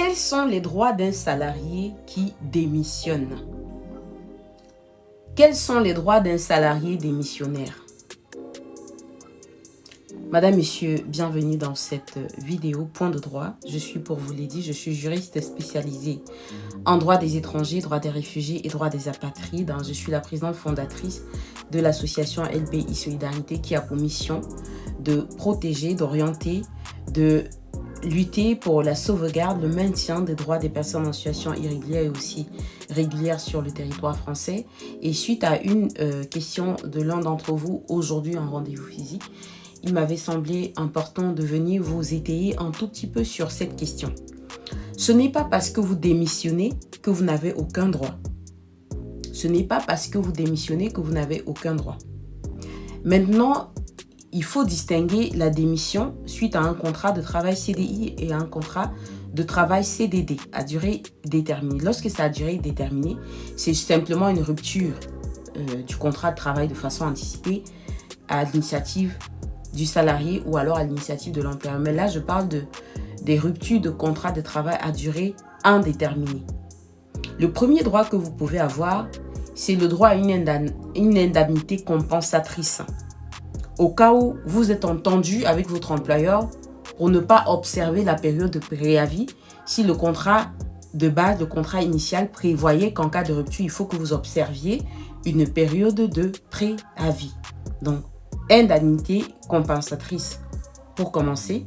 quels sont les droits d'un salarié qui démissionne? Quels sont les droits d'un salarié démissionnaire? Madame, Messieurs, bienvenue dans cette vidéo Point de droit. Je suis, pour vous l'ai dit, je suis juriste spécialisée en droit des étrangers, droit des réfugiés et droit des apatrides. Je suis la présidente fondatrice de l'association LBI Solidarité qui a pour mission de protéger, d'orienter, de lutter pour la sauvegarde, le maintien des droits des personnes en situation irrégulière et aussi régulière sur le territoire français. Et suite à une question de l'un d'entre vous aujourd'hui en rendez-vous physique, il m'avait semblé important de venir vous étayer un tout petit peu sur cette question. Ce n'est pas parce que vous démissionnez que vous n'avez aucun droit. Ce n'est pas parce que vous démissionnez que vous n'avez aucun droit. Maintenant, il faut distinguer la démission suite à un contrat de travail CDI et à un contrat de travail CDD à durée déterminée. Lorsque c'est à durée déterminée, c'est simplement une rupture du contrat de travail de façon anticipée à l'initiative du salarié ou alors à l'initiative de l'employeur. Mais là, je parle des ruptures de contrat de travail à durée indéterminée. Le premier droit que vous pouvez avoir, c'est le droit à une indemnité compensatrice. Au cas où vous êtes entendu avec votre employeur pour ne pas observer la période de préavis, si le contrat de base, le contrat initial prévoyait qu'en cas de rupture, il faut que vous observiez une période de préavis. Donc, indemnité compensatrice pour commencer.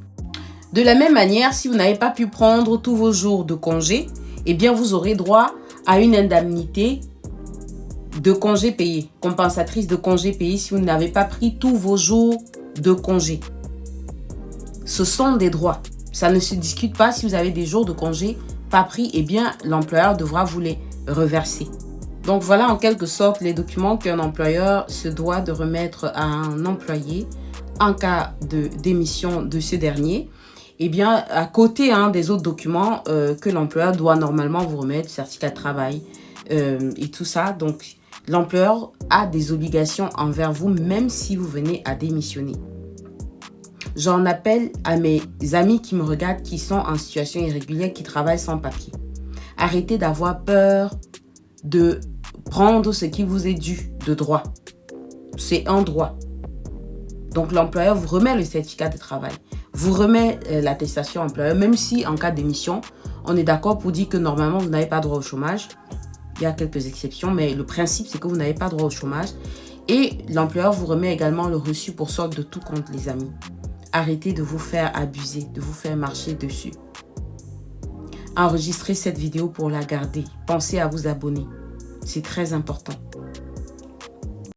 De la même manière, si vous n'avez pas pu prendre tous vos jours de congé, eh bien vous aurez droit à une indemnité de congé payé, compensatrice de congé payé si vous n'avez pas pris tous vos jours de congé. Ce sont des droits. Ça ne se discute pas. Si vous avez des jours de congé pas pris, eh bien l'employeur devra vous les reverser. Donc voilà en quelque sorte les documents qu'un employeur se doit de remettre à un employé en cas de démission de ce dernier. Eh bien à côté des autres documents que l'employeur doit normalement vous remettre, certificat de travail et tout ça. Donc l'employeur a des obligations envers vous même si vous venez à démissionner. J'en appelle à mes amis qui me regardent, qui sont en situation irrégulière, qui travaillent sans papier. Arrêtez d'avoir peur de prendre ce qui vous est dû de droit. C'est un droit. Donc l'employeur vous remet le certificat de travail, vous remet l'attestation employeur, même si en cas de démission, on est d'accord pour dire que normalement vous n'avez pas droit au chômage. Il y a quelques exceptions, mais le principe c'est que vous n'avez pas droit au chômage. Et l'employeur vous remet également le reçu pour solde de tout compte, les amis. Arrêtez de vous faire abuser, de vous faire marcher dessus. Enregistrez cette vidéo pour la garder. Pensez à vous abonner. C'est très important.